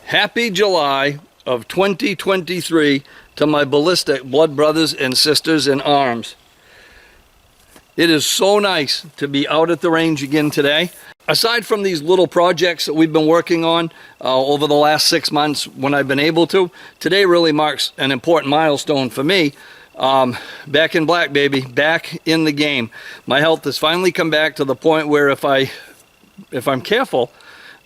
Happy July of 2023 to my ballistic blood brothers and sisters in arms. It is so nice to be out at the range again today. Aside from these little projects that we've been working on over the last 6 months when I've been able to, today really marks an important milestone for me. Back in black, baby, back in the game. My health has finally come back to the point where if I'm careful,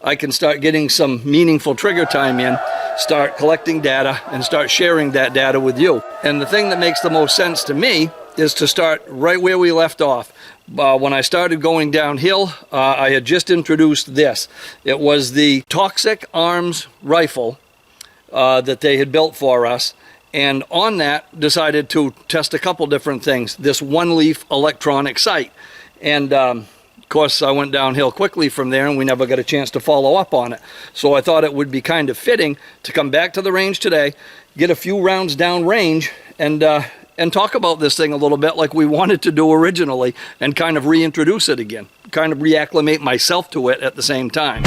I can start getting some meaningful trigger time in, start collecting data, and start sharing that data with you. And the thing that makes the most sense to me is to start right where we left off. When I started going downhill, I had just introduced this. It was the Toxic Arms rifle that they had built for us. And on that, decided to test a couple different things. This OneLeaf electronic sight. And of course, I went downhill quickly from there and we never got a chance to follow up on it. So I thought it would be kind of fitting to come back to the range today, get a few rounds down range, and talk about this thing a little bit like we wanted to do originally and kind of reintroduce it again. Kind of reacclimate myself to it at the same time.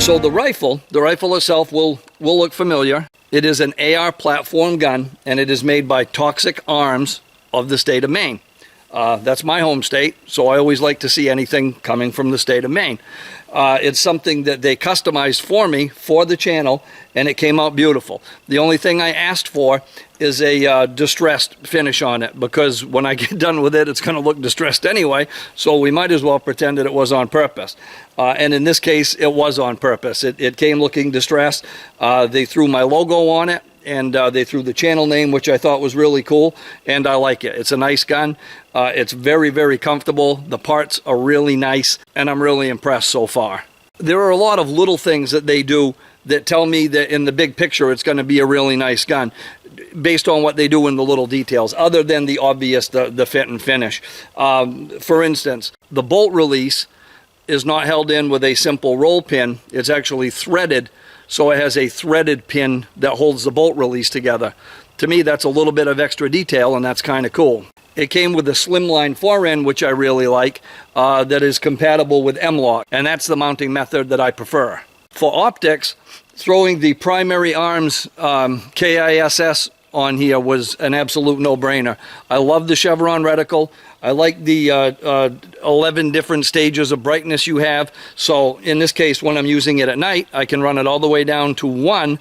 So the rifle itself will look familiar. It is an AR platform gun, and it is made by Toxic Arms of the state of Maine. That's my home state, so I always like to see anything coming from the state of Maine. It's something that they customized for me for the channel, and it came out beautiful. The only thing I asked for is a distressed finish on it, because when I get done with it, it's going to look distressed anyway, so we might as well pretend that it was on purpose. And in this case, it was on purpose. It came looking distressed. They threw my logo on it, and they threw the channel name, which I thought was really cool, and I like it. It's a nice gun. It's very, very comfortable. The parts are really nice, and I'm really impressed so far. There are a lot of little things that they do that tell me that in the big picture it's going to be a really nice gun based on what they do in the little details, other than the obvious, the fit and finish. For instance, the bolt release is not held in with a simple roll pin. It's actually threaded, so it has a threaded pin that holds the bolt release together. To me, that's a little bit of extra detail, and that's kind of cool. It came with a slimline forend, which I really like, that is compatible with M-LOK, and that's the mounting method that I prefer. For optics, throwing the primary arms KISS on here was an absolute no-brainer. I love the chevron reticle. I like the 11 different stages of brightness you have. So in this case, when I'm using it at night, I can run it all the way down to 1.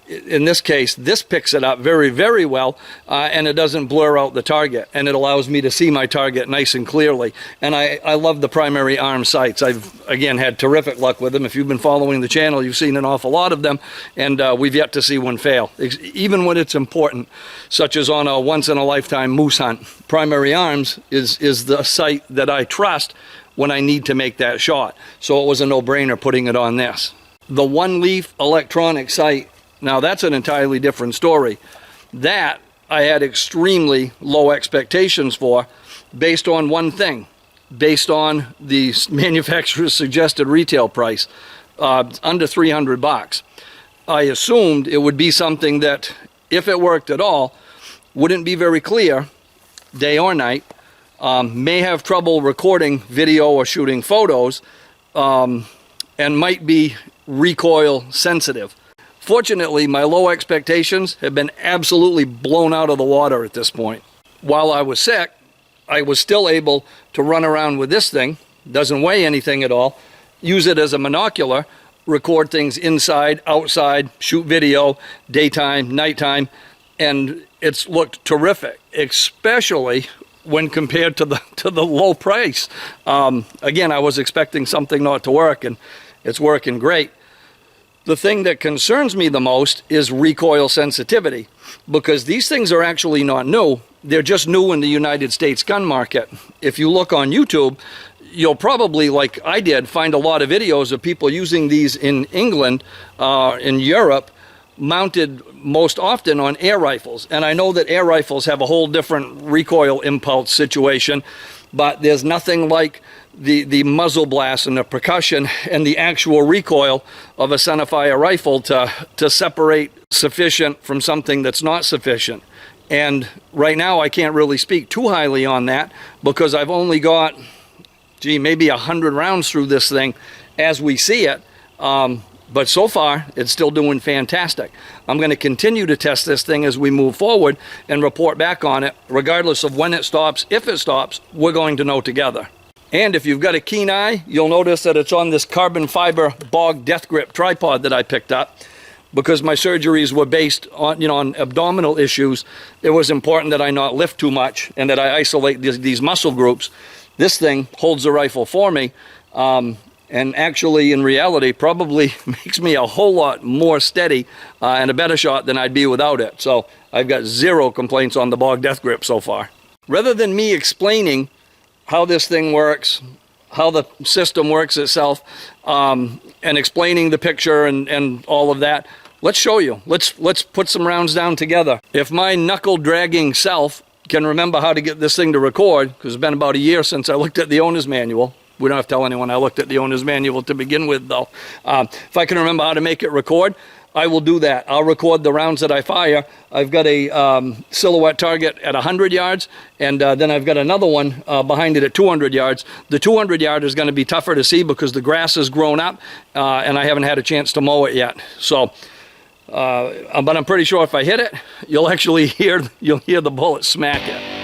In this case, this picks it up very, very well, and it doesn't blur out the target, and it allows me to see my target nice and clearly. And I love the primary arm sights. I've, again, had terrific luck with them. If you've been following the channel, you've seen an awful lot of them, and we've yet to see one fail. Even when it's important, such as on a once-in-a-lifetime moose hunt, primary arms is the sight that I trust when I need to make that shot. So it was a no-brainer putting it on this. The OneLeaf electronic sight, now that's an entirely different story. That I had extremely low expectations for, based on one thing, based on the manufacturer's suggested retail price, under 300 bucks. I assumed it would be something that, if it worked at all, wouldn't be very clear, day or night, may have trouble recording video or shooting photos, and might be recoil sensitive. Fortunately, my low expectations have been absolutely blown out of the water at this point. While I was sick, I was still able to run around with this thing, doesn't weigh anything at all, use it as a monocular, record things inside, outside, shoot video, daytime, nighttime, and it's looked terrific, especially when compared to the low price. Again, I was expecting something not to work, and it's working great. The thing that concerns me the most is recoil sensitivity, because these things are actually not new. They're just new in the United States gun market. If you look on YouTube, you'll probably, like I did, find a lot of videos of people using these in England, in Europe, mounted most often on air rifles, and I know that air rifles have a whole different recoil impulse situation, but there's nothing like the muzzle blast and the percussion and the actual recoil of a centerfire rifle to separate sufficient from something that's not sufficient. And right now I can't really speak too highly on that because I've only got, maybe 100 rounds through this thing as we see it. But so far, it's still doing fantastic. I'm going to continue to test this thing as we move forward and report back on it. Regardless of when it stops, if it stops, we're going to know together. And if you've got a keen eye, you'll notice that it's on this carbon fiber Bog Deathgrip tripod that I picked up. Because my surgeries were based on, on abdominal issues, it was important that I not lift too much and that I isolate these muscle groups. This thing holds the rifle for me. And actually, in reality, probably makes me a whole lot more steady and a better shot than I'd be without it. So I've got zero complaints on the Bog Deathgrip so far. Rather than me explaining how this thing works, how the system works itself, and explaining the picture and all of that, let's show you. Let's put some rounds down together. If my knuckle-dragging self can remember how to get this thing to record, because it's been about a year since I looked at the owner's manual. We don't have to tell anyone I looked at the owner's manual to begin with, though. If I can remember how to make it record, I will do that. I'll record the rounds that I fire. I've got a silhouette target at 100 yards, and then I've got another one behind it at 200 yards. The 200 yard is going to be tougher to see because the grass has grown up, and I haven't had a chance to mow it yet. So, but I'm pretty sure if I hit it, you'll actually hear the bullet smack it.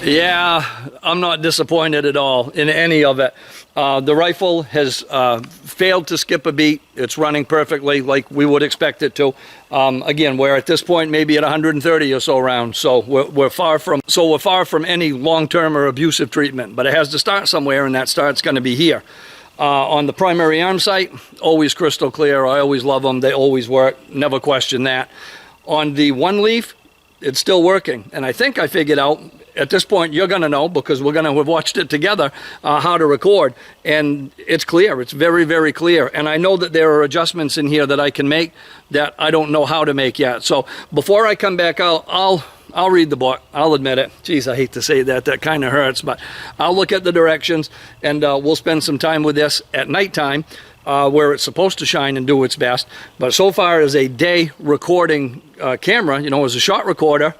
Yeah, I'm not disappointed at all in any of it. The rifle has failed to skip a beat. It's running perfectly like we would expect it to. Again, we're at this point maybe at 130 or so rounds, so we're far from any long-term or abusive treatment. But it has to start somewhere, and that start's going to be here. On the primary arm sight, always crystal clear. I always love them. They always work. Never question that. On the OneLeaf, it's still working, and I think I figured out. At this point, you're going to know because we're going to have watched it together how to record, and it's clear. It's very, very clear, and I know that there are adjustments in here that I can make that I don't know how to make yet. So before I come back out, I'll read the book. I'll admit it. Geez, I hate to say that. That kind of hurts, but I'll look at the directions, and we'll spend some time with this at nighttime where it's supposed to shine and do its best. But so far as a day recording camera, as a shot recorder,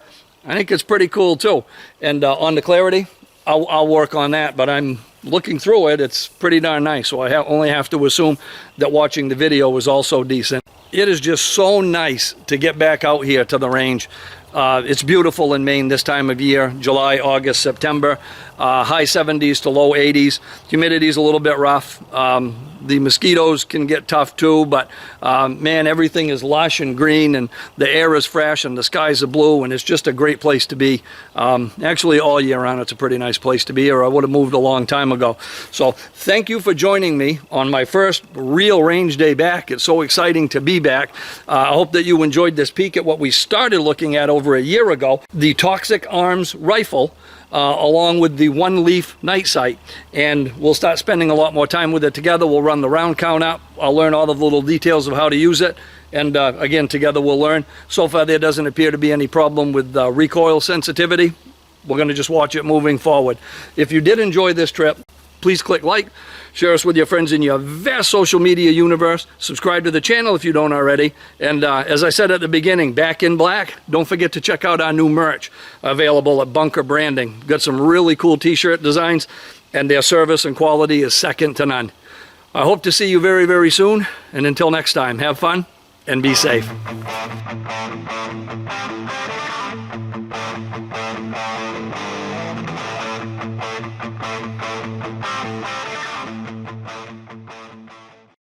I think it's pretty cool too. And on the clarity, I'll work on that, but I'm looking through it, it's pretty darn nice. So I only have to assume that watching the video was also decent. It is just so nice to get back out here to the range. It's beautiful in Maine this time of year, July, August, September. High 70s to low 80s. Humidity's a little bit rough. The mosquitoes can get tough too, but man, everything is lush and green, and the air is fresh, and the skies are blue, and it's just a great place to be. Actually, all year round, it's a pretty nice place to be, or I would have moved a long time ago. So thank you for joining me on my first real range day back. It's so exciting to be back. I hope that you enjoyed this peek at what we started looking at over a year ago, the Toxic Arms rifle, along with the OneLeaf night sight, and we'll start spending a lot more time with it together. We'll run the round count up. I'll learn all the little details of how to use it, and again, together we'll learn. So far there doesn't appear to be any problem with recoil sensitivity. We're going to just watch it moving forward. If you did enjoy this trip, please click like, share us with your friends in your vast social media universe, subscribe to the channel if you don't already, and as I said at the beginning, back in black, don't forget to check out our new merch available at Bunker Branding. Got some really cool t-shirt designs, and their service and quality is second to none. I hope to see you very, very soon, and until next time, have fun and be safe.